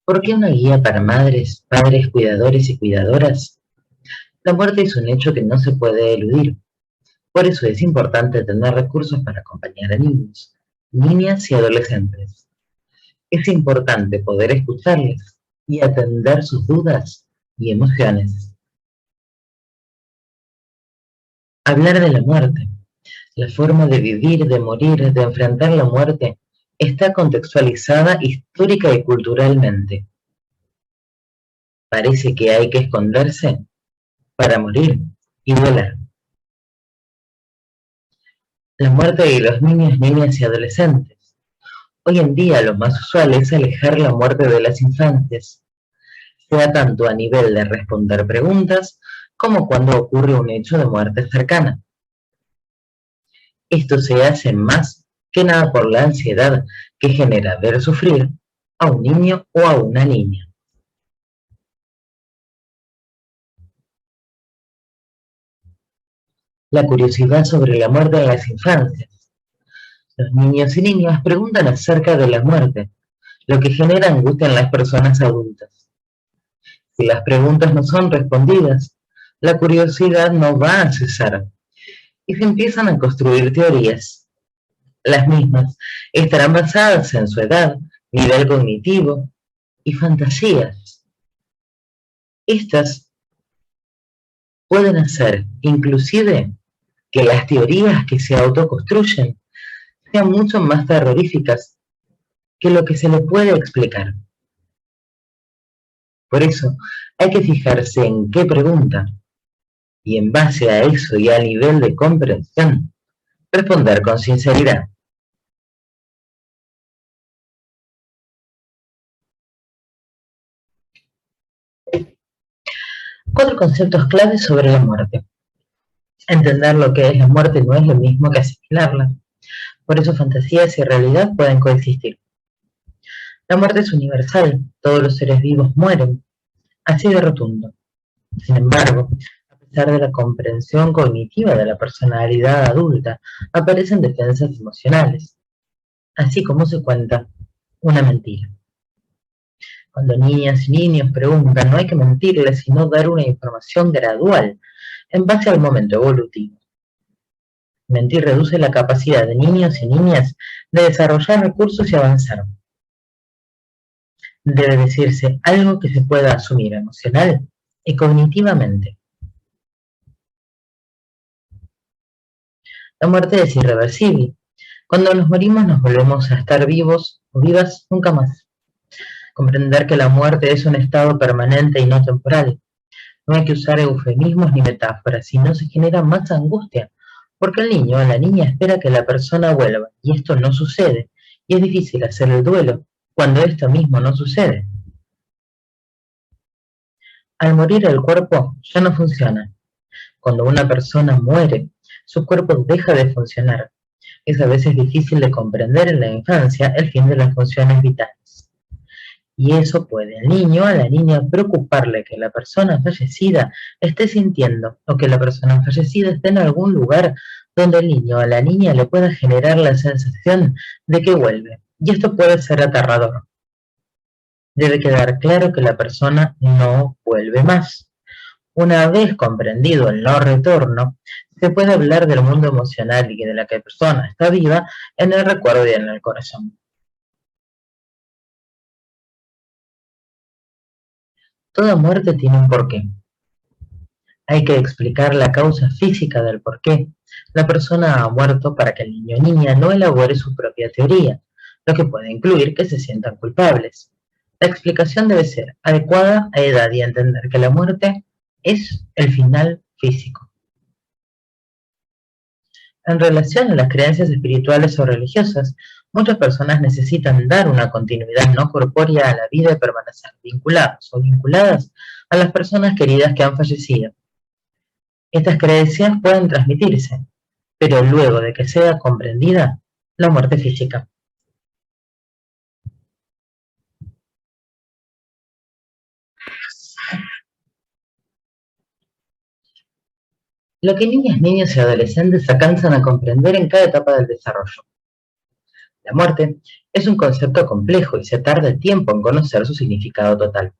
¿Por qué una guía para madres, padres, cuidadores y cuidadoras? La muerte es un hecho que no se puede eludir. Por eso es importante tener recursos para acompañar a niños, niñas y adolescentes. Es importante poder escucharles y atender sus dudas y emociones. Hablar de la muerte, la forma de vivir, de morir, de enfrentar la muerte, está contextualizada histórica y culturalmente. Parece que hay que esconderse para morir y volar. La muerte de los niños, niñas y adolescentes. Hoy en día lo más usual es alejar la muerte de las infancias, sea tanto a nivel de responder preguntas como cuando ocurre un hecho de muerte cercana. Esto se hace más que nada por la ansiedad que genera ver sufrir a un niño o a una niña. La curiosidad sobre la muerte en las infancias. Los niños y niñas preguntan acerca de la muerte, lo que genera angustia en las personas adultas. Si las preguntas no son respondidas, la curiosidad no va a cesar y se empiezan a construir teorías. Las mismas estarán basadas en su edad, nivel cognitivo y fantasías. Estas pueden hacer, inclusive, que las teorías que se autoconstruyen sean mucho más terroríficas que lo que se le puede explicar. Por eso, hay que fijarse en qué pregunta y en base a eso y al nivel de comprensión, responder con sinceridad. Cuatro conceptos claves sobre la muerte. Entender lo que es la muerte no es lo mismo que asimilarla. Por eso fantasías y realidad pueden coexistir. La muerte es universal, todos los seres vivos mueren, así de rotundo. Sin embargo, a pesar de la comprensión cognitiva de la personalidad adulta, aparecen defensas emocionales, así como se cuenta una mentira. Cuando niñas y niños preguntan, no hay que mentirles, sino dar una información gradual, en base al momento evolutivo. Mentir reduce la capacidad de niños y niñas de desarrollar recursos y avanzar. Debe decirse algo que se pueda asumir emocional y cognitivamente. La muerte es irreversible. Cuando nos morimos nos volvemos a estar vivos o vivas nunca más. Comprender que la muerte es un estado permanente y no temporal. No hay que usar eufemismos ni metáforas, si no se genera más angustia, porque el niño o la niña espera que la persona vuelva, y esto no sucede, y es difícil hacer el duelo cuando esto mismo no sucede. Al morir el cuerpo ya no funciona. Cuando una persona muere, su cuerpo deja de funcionar. Es a veces difícil de comprender en la infancia el fin de las funciones vitales. Y eso puede al niño o a la niña preocuparle que la persona fallecida esté sintiendo o que la persona fallecida esté en algún lugar donde el niño o la niña le pueda generar la sensación de que vuelve. Y esto puede ser aterrador. Debe quedar claro que la persona no vuelve más. Una vez comprendido el no retorno, se puede hablar del mundo emocional y de la que la persona está viva en el recuerdo y en el corazón. Toda muerte tiene un porqué. Hay que explicar la causa física del porqué. La persona ha muerto para que el niño o niña no elabore su propia teoría, lo que puede incluir que se sientan culpables. La explicación debe ser adecuada a edad y entender que la muerte es el final físico. En relación a las creencias espirituales o religiosas, muchas personas necesitan dar una continuidad no corpórea a la vida y permanecer vinculados o vinculadas a las personas queridas que han fallecido. Estas creencias pueden transmitirse, pero luego de que sea comprendida la muerte física. Lo que niñas, niños y adolescentes alcanzan a comprender en cada etapa del desarrollo. La muerte es un concepto complejo y se tarda tiempo en conocer su significado total.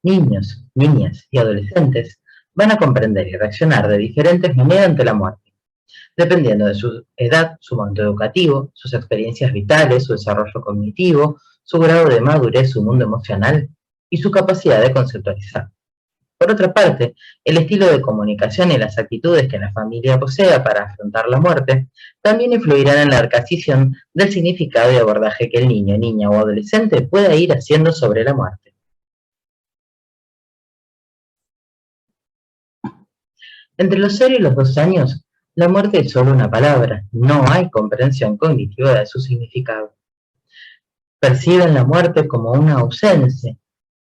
Niños, niñas y adolescentes van a comprender y reaccionar de diferentes maneras ante la muerte, dependiendo de su edad, su momento educativo, sus experiencias vitales, su desarrollo cognitivo, su grado de madurez, su mundo emocional y su capacidad de conceptualizar. Por otra parte, el estilo de comunicación y las actitudes que la familia posea para afrontar la muerte también influirán en la adquisición del significado y abordaje que el niño, niña o adolescente pueda ir haciendo sobre la muerte. Entre los 0 y los 2 años, la muerte es solo una palabra, no hay comprensión cognitiva de su significado. Perciben la muerte como una ausencia,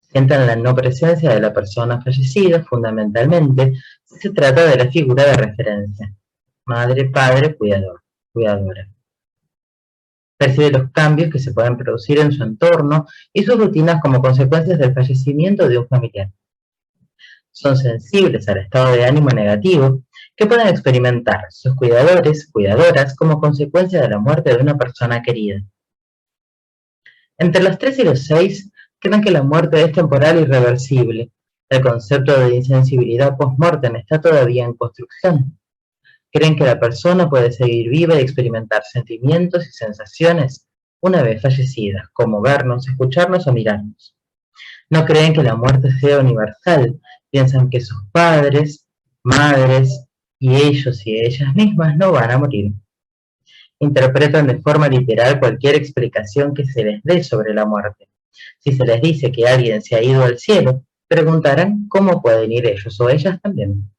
sienten la no presencia de la persona fallecida fundamentalmente si se trata de la figura de referencia, madre, padre, cuidador, cuidadora. Percibe los cambios que se pueden producir en su entorno y sus rutinas como consecuencias del fallecimiento de un familiar. Son sensibles al estado de ánimo negativo que pueden experimentar sus cuidadores, cuidadoras, como consecuencia de la muerte de una persona querida. Entre los 3 y los 6, creen que la muerte es temporal e irreversible. El concepto de insensibilidad post-mortem está todavía en construcción. Creen que la persona puede seguir viva y experimentar sentimientos y sensaciones una vez fallecida, como vernos, escucharnos o mirarnos. No creen que la muerte sea universal, piensan que sus padres, madres y ellos y ellas mismas no van a morir. Interpretan de forma literal cualquier explicación que se les dé sobre la muerte. Si se les dice que alguien se ha ido al cielo, preguntarán cómo pueden ir ellos o ellas también.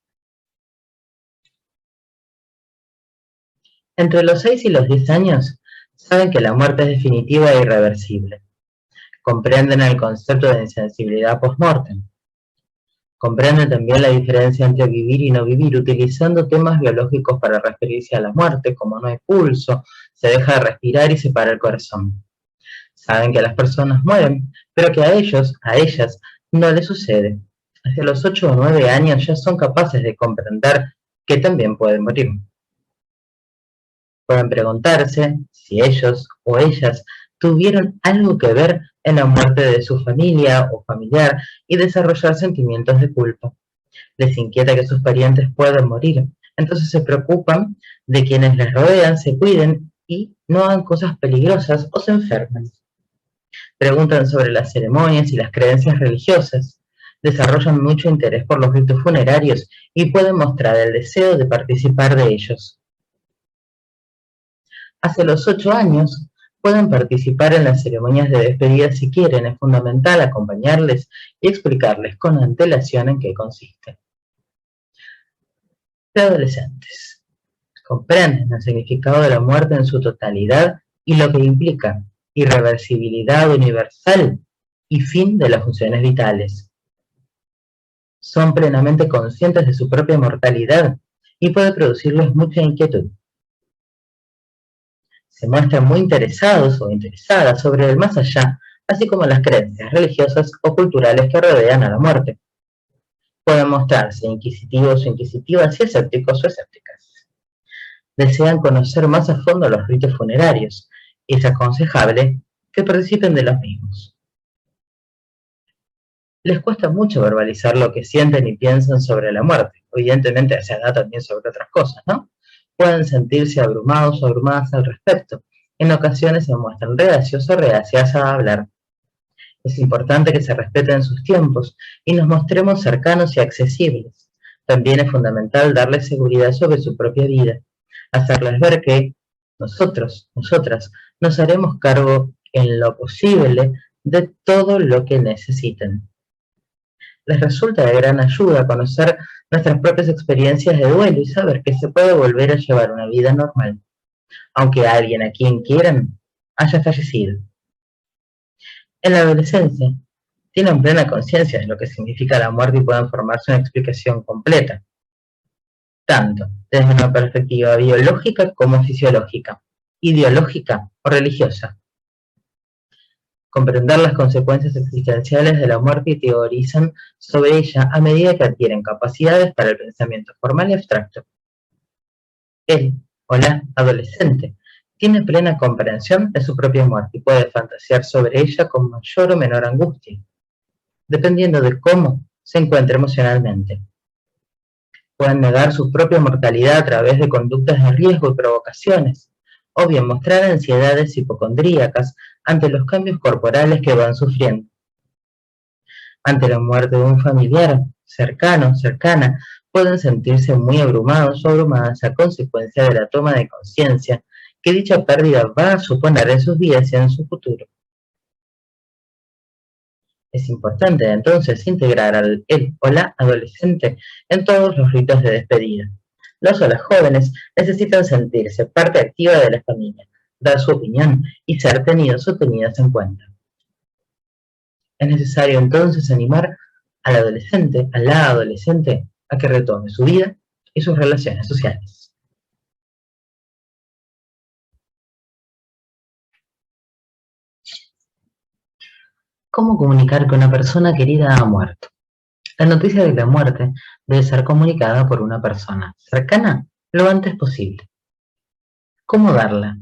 Entre los 6 y los 10 años, saben que la muerte es definitiva e irreversible. Comprenden el concepto de insensibilidad post-mortem. Comprenden también la diferencia entre vivir y no vivir, utilizando temas biológicos para referirse a la muerte, como no hay pulso, se deja de respirar y se para el corazón. Saben que las personas mueren, pero que a ellos, a ellas, no les sucede. Hacia los 8 o 9 años ya son capaces de comprender que también pueden morir. Pueden preguntarse si ellos o ellas tuvieron algo que ver en la muerte de su familia o familiar y desarrollar sentimientos de culpa. Les inquieta que sus parientes puedan morir, entonces se preocupan de quienes les rodean se cuiden y no hagan cosas peligrosas o se enfermen. Preguntan sobre las ceremonias y las creencias religiosas, desarrollan mucho interés por los ritos funerarios y pueden mostrar el deseo de participar de ellos. Hacia los 8 años, pueden participar en las ceremonias de despedida si quieren, es fundamental acompañarles y explicarles con antelación en qué consiste. Los adolescentes comprenden el significado de la muerte en su totalidad y lo que implica irreversibilidad universal y fin de las funciones vitales. Son plenamente conscientes de su propia mortalidad y puede producirles mucha inquietud. Se muestran muy interesados o interesadas sobre el más allá, así como las creencias religiosas o culturales que rodean a la muerte. Pueden mostrarse inquisitivos o inquisitivas y escépticos o escépticas. Desean conocer más a fondo los ritos funerarios y es aconsejable que participen de los mismos. Les cuesta mucho verbalizar lo que sienten y piensan sobre la muerte. Evidentemente a esa edad también sobre otras cosas, ¿no? Pueden sentirse abrumados o abrumadas al respecto. En ocasiones se muestran reacios o reacias a hablar. Es importante que se respeten sus tiempos y nos mostremos cercanos y accesibles. También es fundamental darles seguridad sobre su propia vida, hacerles ver que nosotros, nosotras, nos haremos cargo en lo posible de todo lo que necesiten. Les resulta de gran ayuda conocer nuestras propias experiencias de duelo y saber que se puede volver a llevar una vida normal, aunque alguien a quien quieran haya fallecido. En la adolescencia, tienen plena conciencia de lo que significa la muerte y pueden formarse una explicación completa, tanto desde una perspectiva biológica como fisiológica, ideológica o religiosa. Comprender las consecuencias existenciales de la muerte y teorizan sobre ella a medida que adquieren capacidades para el pensamiento formal y abstracto. Él o la adolescente tiene plena comprensión de su propia muerte y puede fantasear sobre ella con mayor o menor angustia, dependiendo de cómo se encuentre emocionalmente. Pueden negar su propia mortalidad a través de conductas de riesgo y provocaciones, o bien mostrar ansiedades hipocondríacas ante los cambios corporales que van sufriendo. Ante la muerte de un familiar cercano, cercana, pueden sentirse muy abrumados o abrumadas a consecuencia de la toma de conciencia que dicha pérdida va a suponer en sus vidas y en su futuro. Es importante entonces integrar al él o la adolescente en todos los ritos de despedida. Los o las jóvenes necesitan sentirse parte activa de la familia, dar su opinión y ser tenidos o tenidas en cuenta. Es necesario entonces animar al adolescente, a la adolescente, a que retome su vida y sus relaciones sociales. ¿Cómo comunicar que una persona querida ha muerto? La noticia de la muerte debe ser comunicada por una persona cercana lo antes posible. ¿Cómo darla?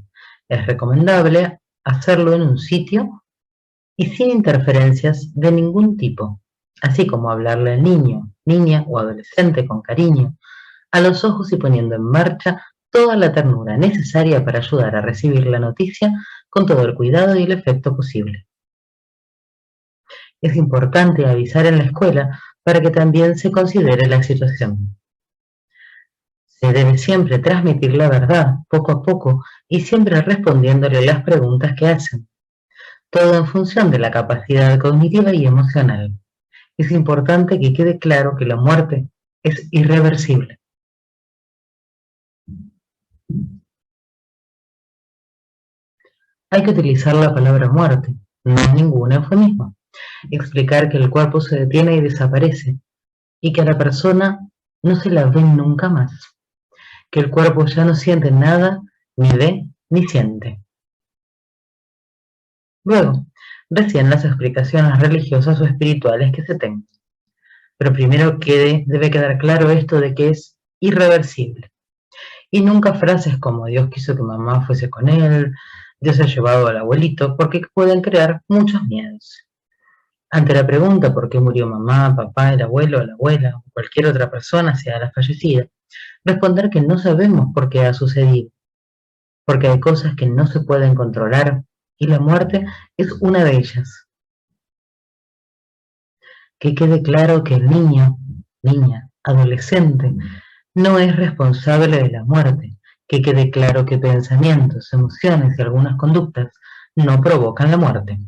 Es recomendable hacerlo en un sitio y sin interferencias de ningún tipo, así como hablarle al niño, niña o adolescente con cariño, a los ojos y poniendo en marcha toda la ternura necesaria para ayudar a recibir la noticia con todo el cuidado y el efecto posible. Es importante avisar en la escuela para que también se considere la situación. Se debe siempre transmitir la verdad, poco a poco, y siempre respondiéndole las preguntas que hacen, todo en función de la capacidad cognitiva y emocional. Es importante que quede claro que la muerte es irreversible. Hay que utilizar la palabra muerte, no ningún eufemismo. Explicar que el cuerpo se detiene y desaparece, y que a la persona no se la ve nunca más, que el cuerpo ya no siente nada, ni ve, ni siente. Luego, recién las explicaciones religiosas o espirituales que se tengan. Pero primero debe quedar claro esto de que es irreversible. Y nunca frases como Dios quiso que mamá fuese con él, Dios ha llevado al abuelito, porque pueden crear muchos miedos. Ante la pregunta por qué murió mamá, papá, el abuelo, la abuela o cualquier otra persona, sea la fallecida, responder que no sabemos por qué ha sucedido, porque hay cosas que no se pueden controlar y la muerte es una de ellas. Que quede claro que el niño, niña, adolescente, no es responsable de la muerte, que quede claro que pensamientos, emociones y algunas conductas no provocan la muerte.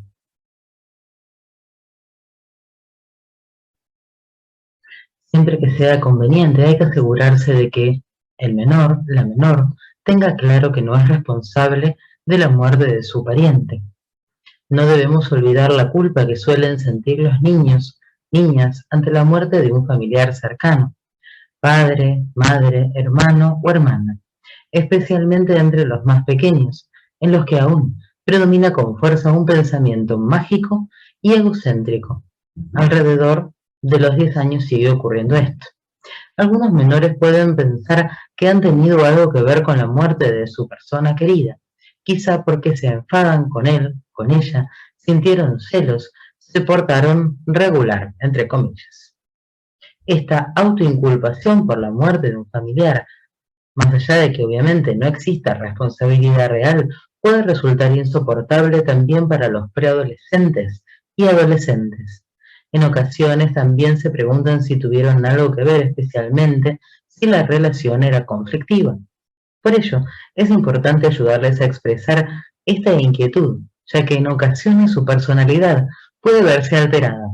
Siempre que sea conveniente hay que asegurarse de que el menor, la menor, tenga claro que no es responsable de la muerte de su pariente. No debemos olvidar la culpa que suelen sentir los niños, niñas, ante la muerte de un familiar cercano, padre, madre, hermano o hermana, especialmente entre los más pequeños, en los que aún predomina con fuerza un pensamiento mágico y egocéntrico. Alrededor de los 10 años sigue ocurriendo esto. Algunos menores pueden pensar que han tenido algo que ver con la muerte de su persona querida, quizá porque se enfadan con él, con ella, sintieron celos, se portaron regular, entre comillas. Esta autoinculpación por la muerte de un familiar, más allá de que obviamente no exista responsabilidad real, puede resultar insoportable también para los preadolescentes y adolescentes. En ocasiones también se preguntan si tuvieron algo que ver, especialmente si la relación era conflictiva. Por ello, es importante ayudarles a expresar esta inquietud, ya que en ocasiones su personalidad puede verse alterada,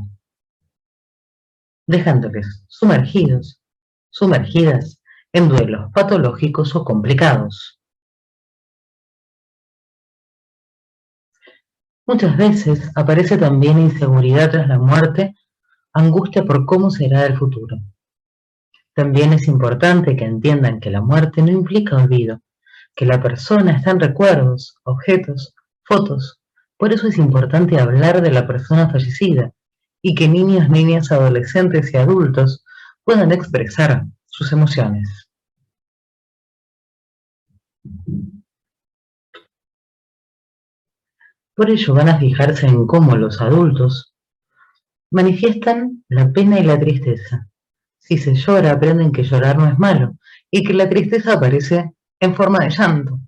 dejándoles sumergidos, sumergidas en duelos patológicos o complicados. Muchas veces aparece también inseguridad tras la muerte, angustia por cómo será el futuro. También es importante que entiendan que la muerte no implica olvido, que la persona está en recuerdos, objetos, fotos. Por eso es importante hablar de la persona fallecida y que niños, niñas, adolescentes y adultos puedan expresar sus emociones. Por ello van a fijarse en cómo los adultos manifiestan la pena y la tristeza. Si se llora, aprenden que llorar no es malo y que la tristeza aparece en forma de llanto.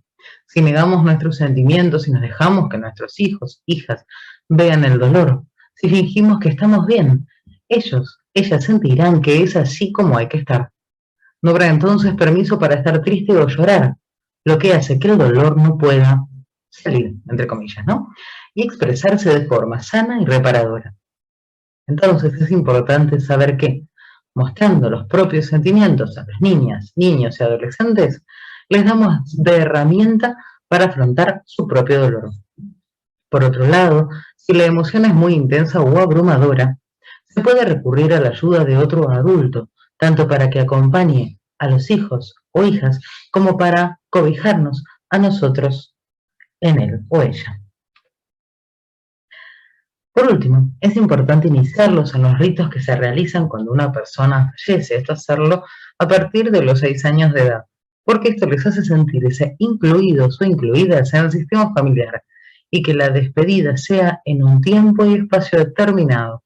Si negamos nuestros sentimientos y nos dejamos que nuestros hijos, hijas, vean el dolor, si fingimos que estamos bien, ellas sentirán que es así como hay que estar. No habrá entonces permiso para estar triste o llorar, lo que hace que el dolor no pueda salir, entre comillas, ¿no? Y expresarse de forma sana y reparadora. Entonces es importante saber que, mostrando los propios sentimientos a las niñas, niños y adolescentes, les damos de herramienta para afrontar su propio dolor. Por otro lado, si la emoción es muy intensa o abrumadora, se puede recurrir a la ayuda de otro adulto, tanto para que acompañe a los hijos o hijas como para cobijarnos a nosotros en él o ella. Por último, es importante iniciarlos en los ritos que se realizan cuando una persona fallece, esto hacerlo a partir de los 6 años de edad, porque esto les hace sentirse incluidos o incluidas en el sistema familiar y que la despedida sea en un tiempo y espacio determinado.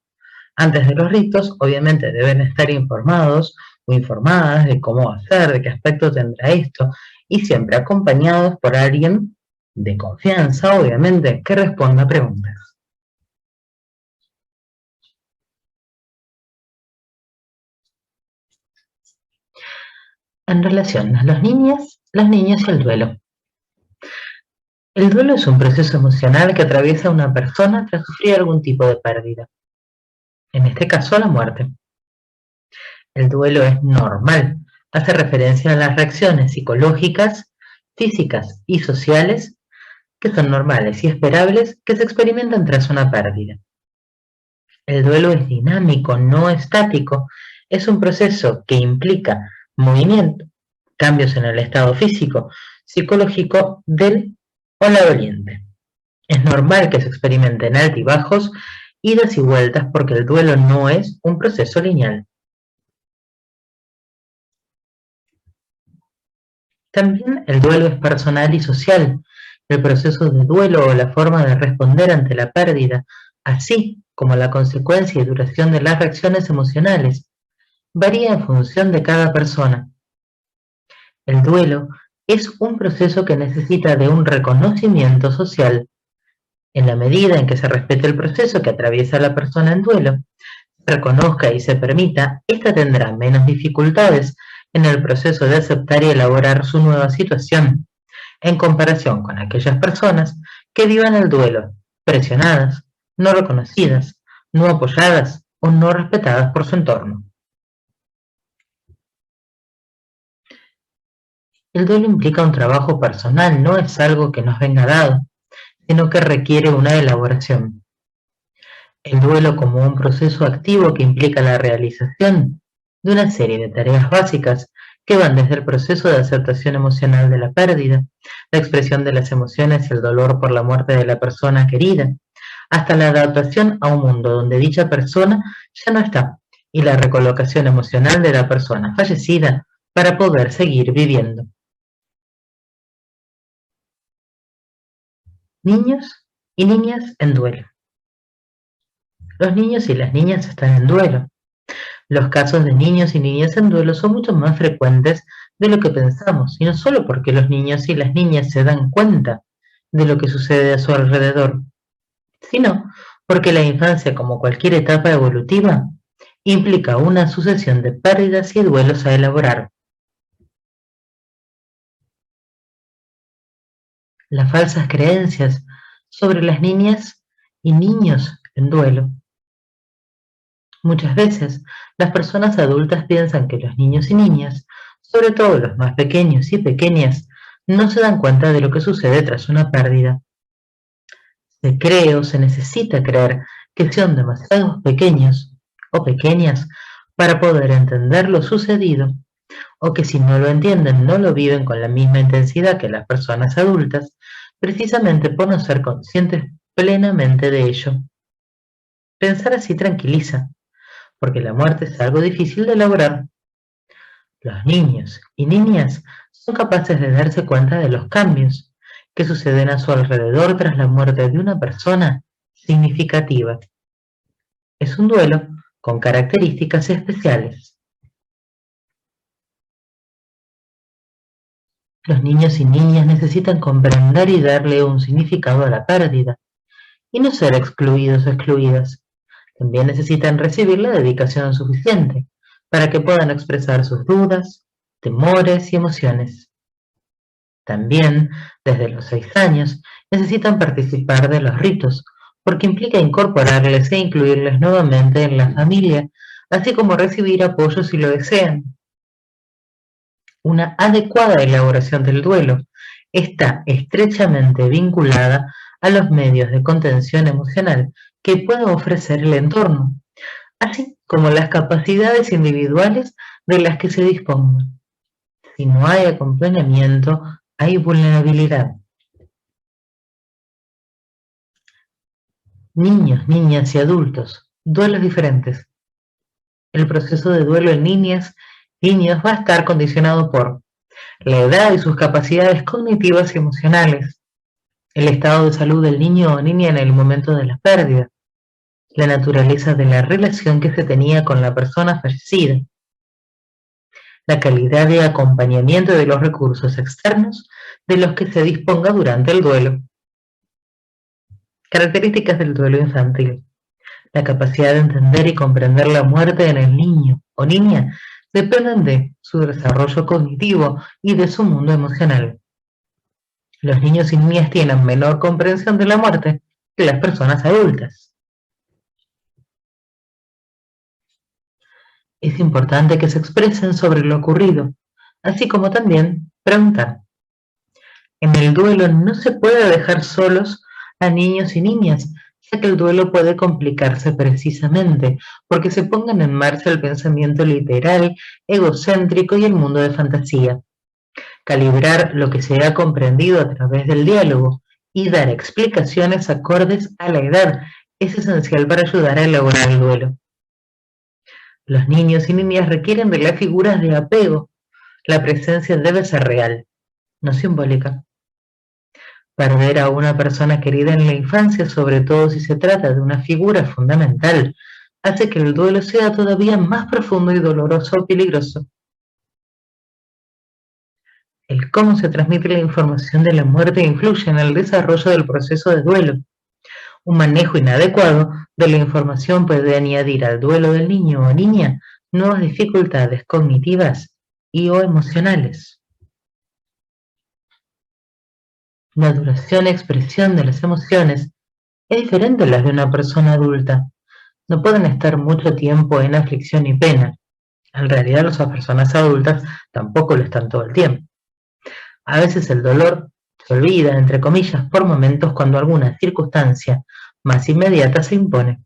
Antes de los ritos, obviamente deben estar informados o informadas de cómo hacer, de qué aspecto tendrá esto, y siempre acompañados por alguien de confianza, obviamente, que responda a preguntas. En relación a las niñas y el duelo. El duelo es un proceso emocional que atraviesa una persona tras sufrir algún tipo de pérdida, en este caso la muerte. El duelo es normal, hace referencia a las reacciones psicológicas, físicas y sociales que son normales y esperables que se experimentan tras una pérdida. El duelo es dinámico, no estático, es un proceso que implica movimiento, cambios en el estado físico, psicológico del o la doliente. Es normal que se experimenten altibajos, idas y vueltas, porque el duelo no es un proceso lineal. También el duelo es personal y social. El proceso de duelo o la forma de responder ante la pérdida, así como la consecuencia y duración de las reacciones emocionales, varía en función de cada persona. El duelo es un proceso que necesita de un reconocimiento social. En la medida en que se respete el proceso que atraviesa la persona en duelo, se reconozca y se permita, ésta tendrá menos dificultades en el proceso de aceptar y elaborar su nueva situación, en comparación con aquellas personas que vivan el duelo, presionadas, no reconocidas, no apoyadas o no respetadas por su entorno. El duelo implica un trabajo personal, no es algo que nos venga dado, sino que requiere una elaboración. El duelo como un proceso activo que implica la realización de una serie de tareas básicas que van desde el proceso de aceptación emocional de la pérdida, la expresión de las emociones y el dolor por la muerte de la persona querida, hasta la adaptación a un mundo donde dicha persona ya no está y la recolocación emocional de la persona fallecida para poder seguir viviendo. Niños y niñas en duelo. Los niños y las niñas están en duelo. Los casos de niños y niñas en duelo son mucho más frecuentes de lo que pensamos, y no solo porque los niños y las niñas se dan cuenta de lo que sucede a su alrededor, sino porque la infancia, como cualquier etapa evolutiva, implica una sucesión de pérdidas y duelos a elaborar. Las falsas creencias sobre las niñas y niños en duelo. Muchas veces, las personas adultas piensan que los niños y niñas, sobre todo los más pequeños y pequeñas, no se dan cuenta de lo que sucede tras una pérdida. Se cree o se necesita creer que son demasiado pequeños o pequeñas para poder entender lo sucedido, o que si no lo entienden no lo viven con la misma intensidad que las personas adultas, precisamente por no ser conscientes plenamente de ello. Pensar así tranquiliza, porque la muerte es algo difícil de lograr. Los niños y niñas son capaces de darse cuenta de los cambios que suceden a su alrededor tras la muerte de una persona significativa. Es un duelo con características especiales. Los niños y niñas necesitan comprender y darle un significado a la pérdida, y no ser excluidos o excluidas. También necesitan recibir la dedicación suficiente para que puedan expresar sus dudas, temores y emociones. También, desde los 6 años, necesitan participar de los ritos, porque implica incorporarles e incluirles nuevamente en la familia, así como recibir apoyo si lo desean. Una adecuada elaboración del duelo está estrechamente vinculada a los medios de contención emocional que puede ofrecer el entorno, así como las capacidades individuales de las que se dispongan. Si no hay acompañamiento, hay vulnerabilidad. Niños, niñas y adultos, duelos diferentes. El proceso de duelo en niñas y niños va a estar condicionado por la edad y sus capacidades cognitivas y emocionales, el estado de salud del niño o niña en el momento de la pérdida, la naturaleza de la relación que se tenía con la persona fallecida, la calidad de acompañamiento de los recursos externos de los que se disponga durante el duelo. Características del duelo infantil. La capacidad de entender y comprender la muerte en el niño o niña dependen de su desarrollo cognitivo y de su mundo emocional. Los niños y niñas tienen menor comprensión de la muerte que las personas adultas. Es importante que se expresen sobre lo ocurrido, así como también preguntar. En el duelo no se puede dejar solos a niños y niñas, ya que el duelo puede complicarse precisamente porque se pongan en marcha el pensamiento literal, egocéntrico y el mundo de fantasía. Calibrar lo que se ha comprendido a través del diálogo y dar explicaciones acordes a la edad es esencial para ayudar a elaborar el duelo. Los niños y niñas requieren de las figuras de apego. La presencia debe ser real, no simbólica. Perder a una persona querida en la infancia, sobre todo si se trata de una figura fundamental, hace que el duelo sea todavía más profundo y doloroso o peligroso. El cómo se transmite la información de la muerte influye en el desarrollo del proceso de duelo. Un manejo inadecuado de la información puede añadir al duelo del niño o niña nuevas dificultades cognitivas y o emocionales. La duración y expresión de las emociones es diferente a las de una persona adulta. No pueden estar mucho tiempo en aflicción y pena. En realidad las personas adultas tampoco lo están todo el tiempo. A veces el dolor se olvida, entre comillas, por momentos cuando alguna circunstancia más inmediata se impone.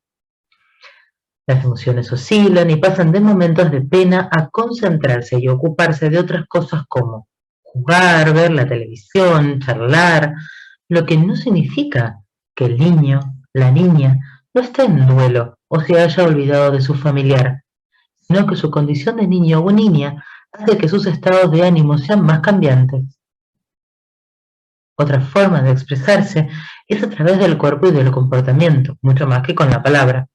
Las emociones oscilan y pasan de momentos de pena a concentrarse y ocuparse de otras cosas como jugar, ver la televisión, charlar, lo que no significa que el niño, la niña, no esté en duelo o se haya olvidado de su familiar, sino que su condición de niño o niña hace que sus estados de ánimo sean más cambiantes. Otra forma de expresarse es a través del cuerpo y del comportamiento, mucho más que con la palabra.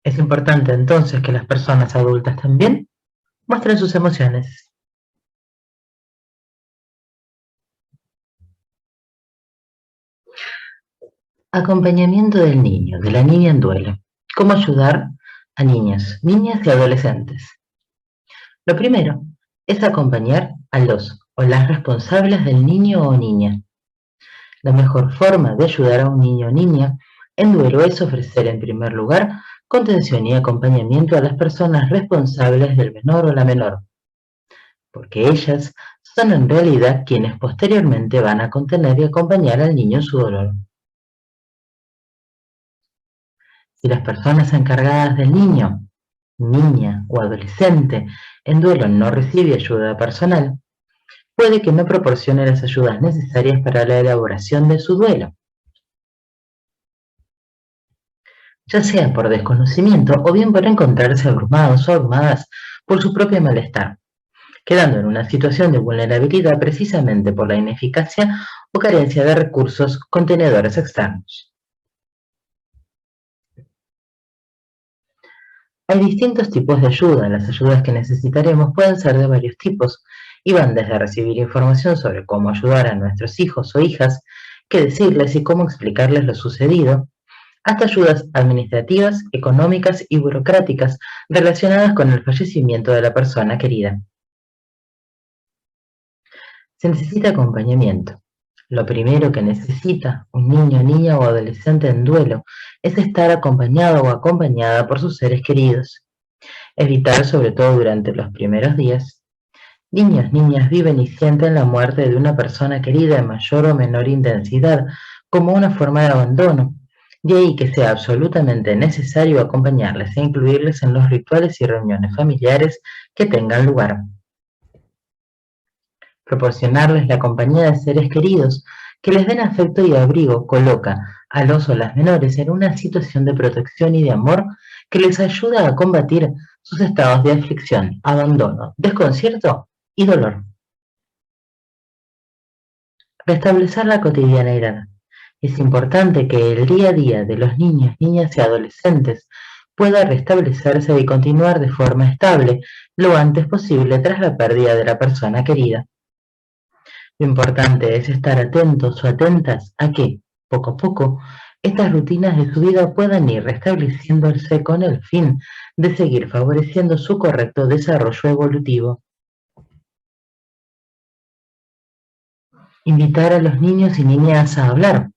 Es importante entonces que las personas adultas también muestren sus emociones. Acompañamiento del niño, de la niña en duelo. ¿Cómo ayudar a niños, niñas y adolescentes? Lo primero es acompañar a los o las responsables del niño o niña. La mejor forma de ayudar a un niño o niña en duelo es ofrecer en primer lugar contención y acompañamiento a las personas responsables del menor o la menor, porque ellas son en realidad quienes posteriormente van a contener y acompañar al niño en su dolor. Si las personas encargadas del niño, niña o adolescente en duelo no recibe ayuda personal, puede que no proporcione las ayudas necesarias para la elaboración de su duelo, ya sea por desconocimiento o bien por encontrarse abrumados o abrumadas por su propio malestar. quedando en una situación de vulnerabilidad precisamente por la ineficacia o carencia de recursos contenedores externos. Hay distintos tipos de ayuda. Las ayudas que necesitaremos pueden ser de varios tipos y van desde recibir información sobre cómo ayudar a nuestros hijos o hijas, qué decirles y cómo explicarles lo sucedido, hasta ayudas administrativas, económicas y burocráticas relacionadas con el fallecimiento de la persona querida. Se necesita acompañamiento. Lo primero que necesita un niño, niña o adolescente en duelo es estar acompañado o acompañada por sus seres queridos. Evitar, sobre todo durante los primeros días. Niños, niñas viven y sienten la muerte de una persona querida en mayor o menor intensidad, como una forma de abandono. De ahí que sea absolutamente necesario acompañarles e incluirles en los rituales y reuniones familiares que tengan lugar. Proporcionarles la compañía de seres queridos que les den afecto y abrigo coloca a los o las menores en una situación de protección y de amor que les ayuda a combatir sus estados de aflicción, abandono, desconcierto y dolor. Restablecer la cotidianeidad. Es importante que el día a día de los niños, niñas y adolescentes pueda restablecerse y continuar de forma estable lo antes posible tras la pérdida de la persona querida. Lo importante es estar atentos o atentas a que, poco a poco, estas rutinas de su vida puedan ir restableciéndose con el fin de seguir favoreciendo su correcto desarrollo evolutivo. Invitar a los niños y niñas a hablar.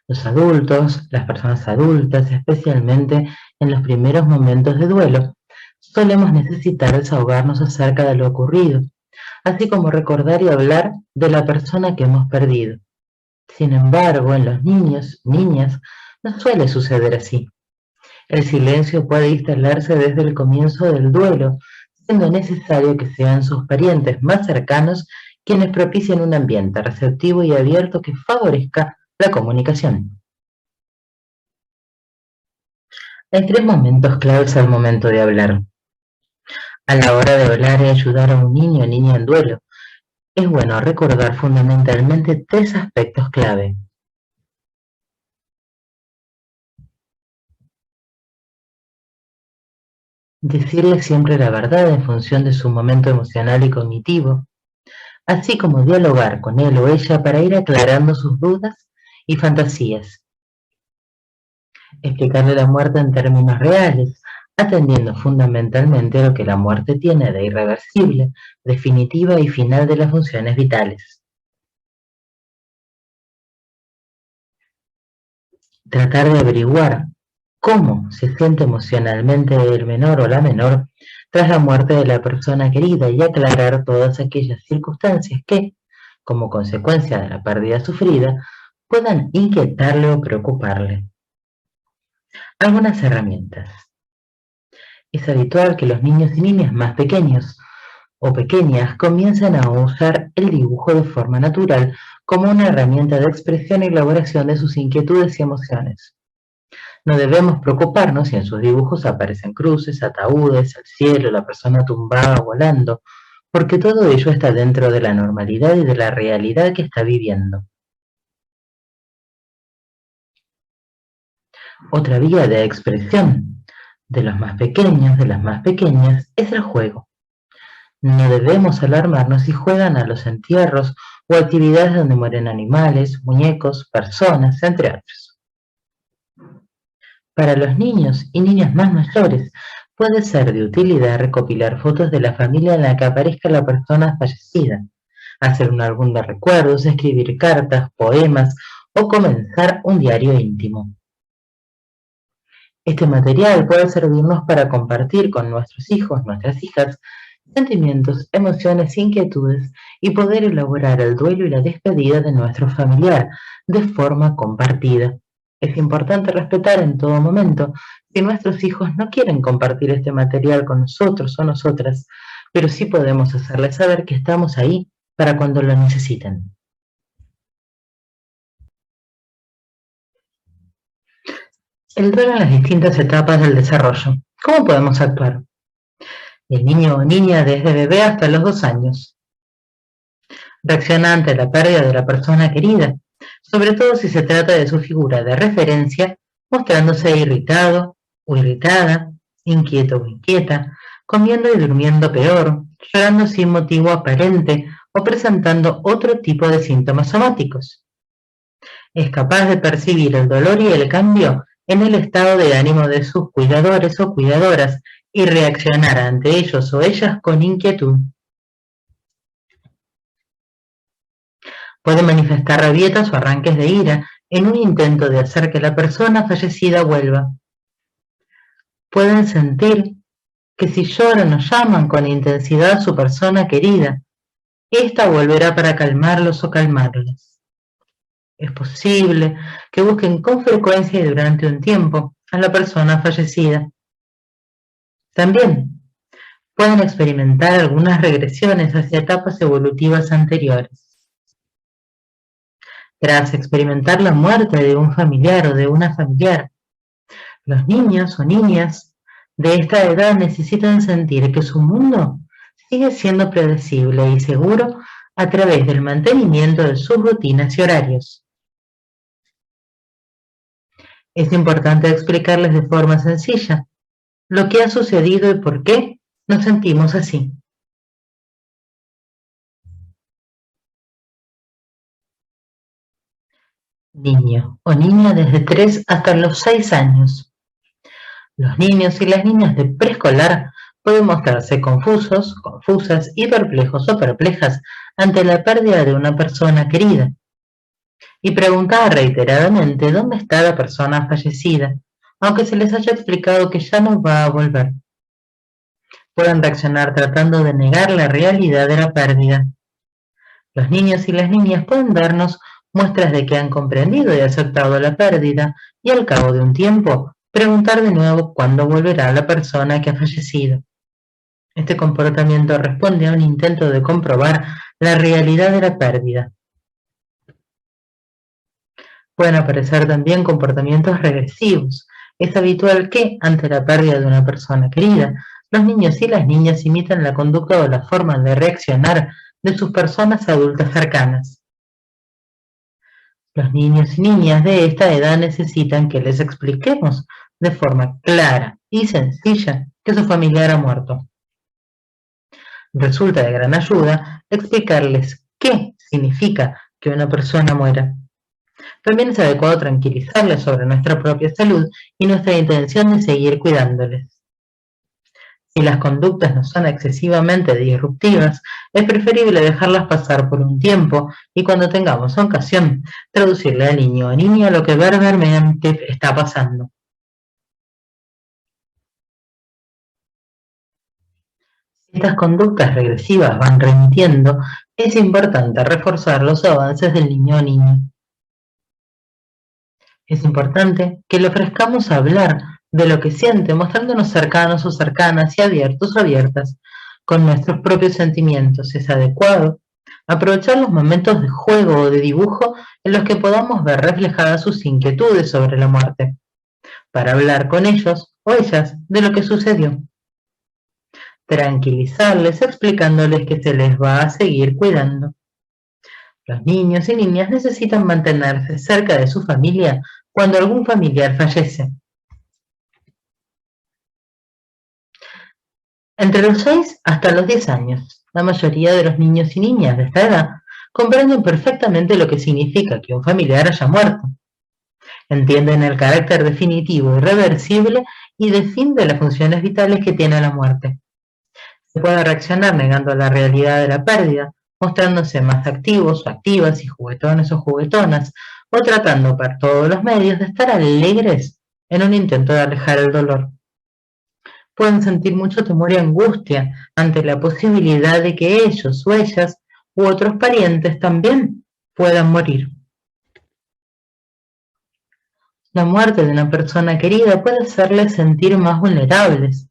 Los adultos, las personas adultas, especialmente en los primeros momentos de duelo, solemos necesitar desahogarnos acerca de lo ocurrido, así como recordar y hablar de la persona que hemos perdido. Sin embargo, en los niños, niñas, no suele suceder así. El silencio puede instalarse desde el comienzo del duelo, siendo necesario que sean sus parientes más cercanos quienes propicien un ambiente receptivo y abierto que favorezca la comunicación. Hay tres momentos claves al momento de hablar. A la hora de hablar y ayudar a un niño o niña en duelo, es bueno recordar fundamentalmente tres aspectos clave. Decirle siempre la verdad en función de su momento emocional y cognitivo, así como dialogar con él o ella para ir aclarando sus dudas y fantasías. Explicarle la muerte en términos reales, atendiendo fundamentalmente lo que la muerte tiene de irreversible, definitiva y final de las funciones vitales. Tratar de averiguar cómo se siente emocionalmente el menor o la menor tras la muerte de la persona querida y aclarar todas aquellas circunstancias que, como consecuencia de la pérdida sufrida, puedan inquietarle o preocuparle. Algunas herramientas. Es habitual que los niños y niñas más pequeños o pequeñas comiencen a usar el dibujo de forma natural como una herramienta de expresión y elaboración de sus inquietudes y emociones. No debemos preocuparnos si en sus dibujos aparecen cruces, ataúdes, el cielo, la persona tumbada volando, porque todo ello está dentro de la normalidad y de la realidad que está viviendo. Otra vía de expresión de los más pequeños, de las más pequeñas, es el juego. No debemos alarmarnos si juegan a los entierros o actividades donde mueren animales, muñecos, personas, entre otros. Para los niños y niñas más mayores, puede ser de utilidad recopilar fotos de la familia en la que aparezca la persona fallecida, hacer un álbum de recuerdos, escribir cartas, poemas o comenzar un diario íntimo. Este material puede servirnos para compartir con nuestros hijos, nuestras hijas, sentimientos, emociones, inquietudes y poder elaborar el duelo y la despedida de nuestro familiar de forma compartida. Es importante respetar en todo momento si nuestros hijos no quieren compartir este material con nosotros o nosotras, pero sí podemos hacerles saber que estamos ahí para cuando lo necesiten. El duelo en las distintas etapas del desarrollo. ¿Cómo podemos actuar? el niño o niña desde bebé hasta los 2 años. Reacciona ante la pérdida de la persona querida, sobre todo si se trata de su figura de referencia, mostrándose irritado o irritada, inquieto o inquieta, comiendo y durmiendo peor, llorando sin motivo aparente o presentando otro tipo de síntomas somáticos. Es capaz de percibir el dolor y el cambio en el estado de ánimo de sus cuidadores o cuidadoras y reaccionar ante ellos o ellas con inquietud. Puede manifestar rabietas o arranques de ira en un intento de hacer que la persona fallecida vuelva. Pueden sentir que si lloran o llaman con intensidad a su persona querida, ésta volverá para calmarlos o calmarlas. Es posible que busquen con frecuencia y durante un tiempo a la persona fallecida. También pueden experimentar algunas regresiones hacia etapas evolutivas anteriores. Tras experimentar la muerte de un familiar o de una familiar, los niños o niñas de esta edad necesitan sentir que su mundo sigue siendo predecible y seguro a través del mantenimiento de sus rutinas y horarios. Es importante explicarles de forma sencilla lo que ha sucedido y por qué nos sentimos así. Niño o niña desde 3 hasta los 6 años. Los niños y las niñas de preescolar pueden mostrarse confusos, confusas y perplejos o perplejas ante la pérdida de una persona querida y preguntar reiteradamente dónde está la persona fallecida, aunque se les haya explicado que ya no va a volver. Pueden reaccionar tratando de negar la realidad de la pérdida. Los niños y las niñas pueden darnos muestras de que han comprendido y aceptado la pérdida y al cabo de un tiempo preguntar de nuevo cuándo volverá la persona que ha fallecido. Este comportamiento responde a un intento de comprobar la realidad de la pérdida. Pueden aparecer también comportamientos regresivos. Es habitual que, ante la pérdida de una persona querida, los niños y las niñas imitan la conducta o la forma de reaccionar de sus personas adultas cercanas. Los niños y niñas de esta edad necesitan que les expliquemos de forma clara y sencilla que su familiar ha muerto. Resulta de gran ayuda explicarles qué significa que una persona muera. También es adecuado tranquilizarles sobre nuestra propia salud y nuestra intención de seguir cuidándoles. Si las conductas no son excesivamente disruptivas, es preferible dejarlas pasar por un tiempo y cuando tengamos ocasión, traducirle al niño o niña lo que verdaderamente está pasando. Si estas conductas regresivas van remitiendo, es importante reforzar los avances del niño o niña. Es importante que le ofrezcamos hablar de lo que siente, mostrándonos cercanos o cercanas y abiertos o abiertas con nuestros propios sentimientos. Es adecuado aprovechar los momentos de juego o de dibujo en los que podamos ver reflejadas sus inquietudes sobre la muerte, para hablar con ellos o ellas de lo que sucedió. Tranquilizarles explicándoles que se les va a seguir cuidando. Los niños y niñas necesitan mantenerse cerca de su familia cuando algún familiar fallece. Entre los 6 hasta los 10 años, la mayoría de los niños y niñas de esta edad comprenden perfectamente lo que significa que un familiar haya muerto. Entienden el carácter definitivo, irreversible y de fin de las funciones vitales que tiene la muerte. Se puede reaccionar negando la realidad de la pérdida, mostrándose más activos o activas y juguetones o juguetonas, o tratando por todos los medios de estar alegres en un intento de alejar el dolor. Pueden sentir mucho temor y angustia ante la posibilidad de que ellos o ellas u otros parientes también puedan morir. La muerte de una persona querida puede hacerles sentir más vulnerables.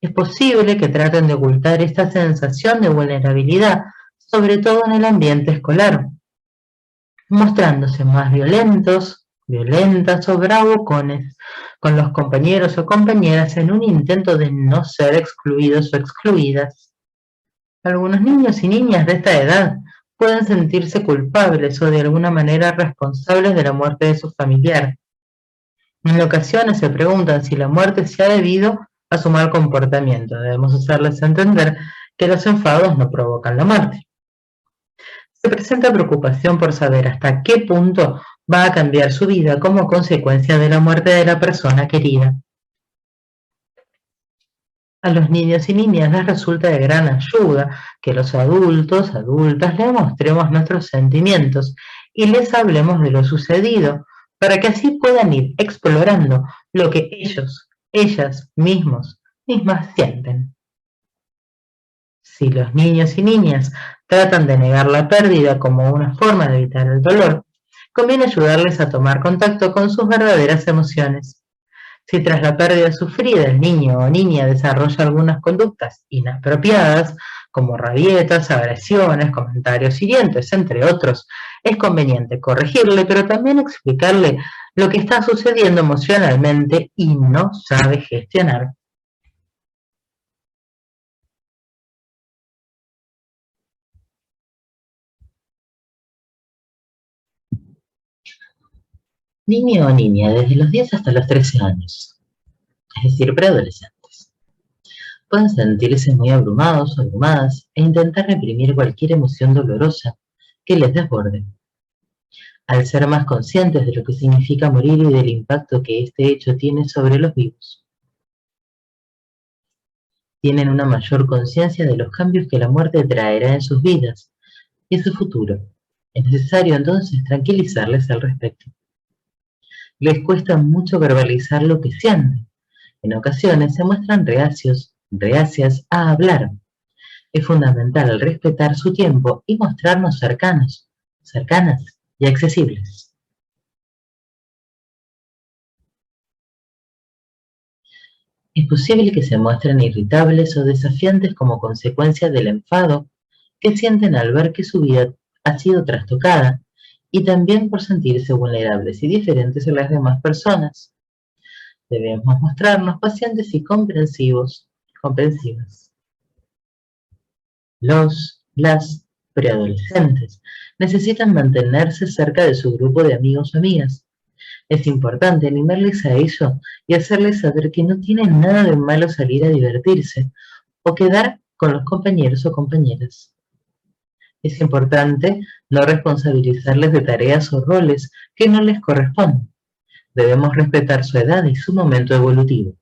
Es posible que traten de ocultar esta sensación de vulnerabilidad, sobre todo en el ambiente escolar, mostrándose más violentos, violentas o bravucones, con los compañeros o compañeras en un intento de no ser excluidos o excluidas. Algunos niños y niñas de esta edad pueden sentirse culpables o de alguna manera responsables de la muerte de su familiar. En ocasiones se preguntan si la muerte se ha debido a su mal comportamiento. Debemos hacerles entender que los enfados no provocan la muerte. Se presenta preocupación por saber hasta qué punto va a cambiar su vida como consecuencia de la muerte de la persona querida. A los niños y niñas les resulta de gran ayuda que los adultos, adultas, les mostremos nuestros sentimientos y les hablemos de lo sucedido, para que así puedan ir explorando lo que ellos, ellas mismas sienten. Si los niños y niñas tratan de negar la pérdida como una forma de evitar el dolor, conviene ayudarles a tomar contacto con sus verdaderas emociones. Si tras la pérdida sufrida el niño o niña desarrolla algunas conductas inapropiadas, como rabietas, agresiones, comentarios hirientes, entre otros, es conveniente corregirle, pero también explicarle lo que está sucediendo emocionalmente y no sabe gestionar. Niño o niña desde los 10 hasta los 13 años, es decir, preadolescentes, pueden sentirse muy abrumados o abrumadas e intentar reprimir cualquier emoción dolorosa que les desborde. Al ser más conscientes de lo que significa morir y del impacto que este hecho tiene sobre los vivos, tienen una mayor conciencia de los cambios que la muerte traerá en sus vidas y en su futuro. Es necesario entonces tranquilizarles al respecto. Les cuesta mucho verbalizar lo que sienten. En ocasiones se muestran reacias a hablar. Es fundamental respetar su tiempo y mostrarnos cercanas y accesibles. Es posible que se muestren irritables o desafiantes como consecuencia del enfado que sienten al ver que su vida ha sido trastocada y también por sentirse vulnerables y diferentes a las demás personas. Debemos mostrarnos pacientes y comprensivas. Las preadolescentes necesitan mantenerse cerca de su grupo de amigos o amigas. Es importante animarles a ello y hacerles saber que no tiene nada de malo salir a divertirse o quedar con los compañeros o compañeras. Es importante no responsabilizarles de tareas o roles que no les corresponden. Debemos respetar su edad y su momento evolutivo.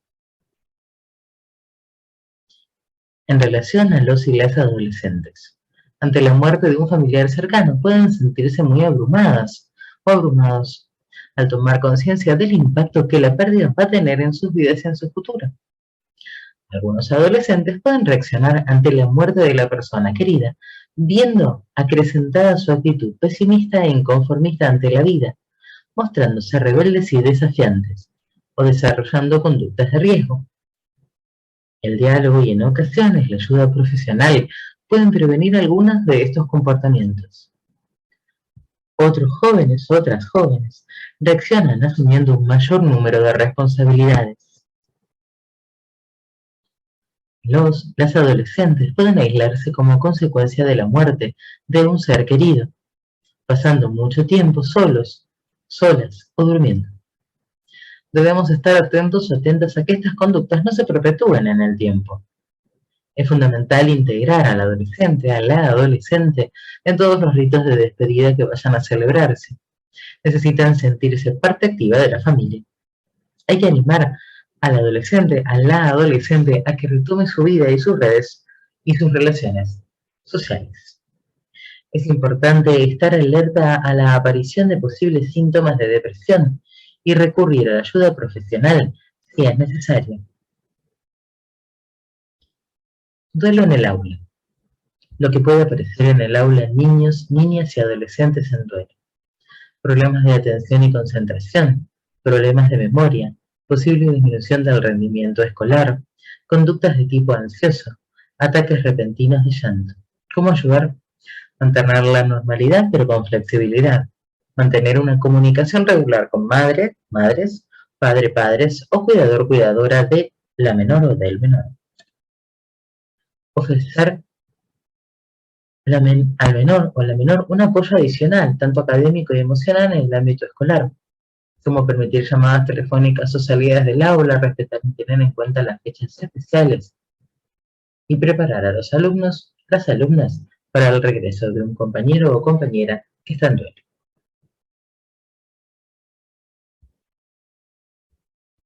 En relación a los y las adolescentes, ante la muerte de un familiar cercano pueden sentirse muy abrumadas o abrumados al tomar conciencia del impacto que la pérdida va a tener en sus vidas y en su futuro. Algunos adolescentes pueden reaccionar ante la muerte de la persona querida, viendo acrecentada su actitud pesimista e inconformista ante la vida, mostrándose rebeldes y desafiantes, o desarrollando conductas de riesgo. El diálogo y en ocasiones la ayuda profesional pueden prevenir algunos de estos comportamientos. Otros jóvenes, otras jóvenes, reaccionan asumiendo un mayor número de responsabilidades. Las adolescentes pueden aislarse como consecuencia de la muerte de un ser querido, pasando mucho tiempo solos, solas o durmiendo. Debemos estar atentos o atentas a que estas conductas no se perpetúen en el tiempo. Es fundamental integrar al adolescente, a la adolescente, en todos los ritos de despedida que vayan a celebrarse. Necesitan sentirse parte activa de la familia. Hay que animar al adolescente, a la adolescente, a que retome su vida y sus redes y sus relaciones sociales. Es importante estar alerta a la aparición de posibles síntomas de depresión y recurrir a la ayuda profesional si es necesario. Duelo en el aula. Lo que puede aparecer en el aula en niños, niñas y adolescentes en duelo. Problemas de atención y concentración, problemas de memoria, posible disminución del rendimiento escolar, conductas de tipo ansioso, ataques repentinos de llanto. ¿Cómo ayudar? Mantener la normalidad pero con flexibilidad. Mantener una comunicación regular con madres padre, padres o cuidador, cuidadora de la menor o del menor. Ofrecer al menor o la menor un apoyo adicional, tanto académico y emocional en el ámbito escolar, como permitir llamadas telefónicas o salidas del aula, respetar y tener en cuenta las fechas especiales y preparar a los alumnos, las alumnas, para el regreso de un compañero o compañera que está en duelo.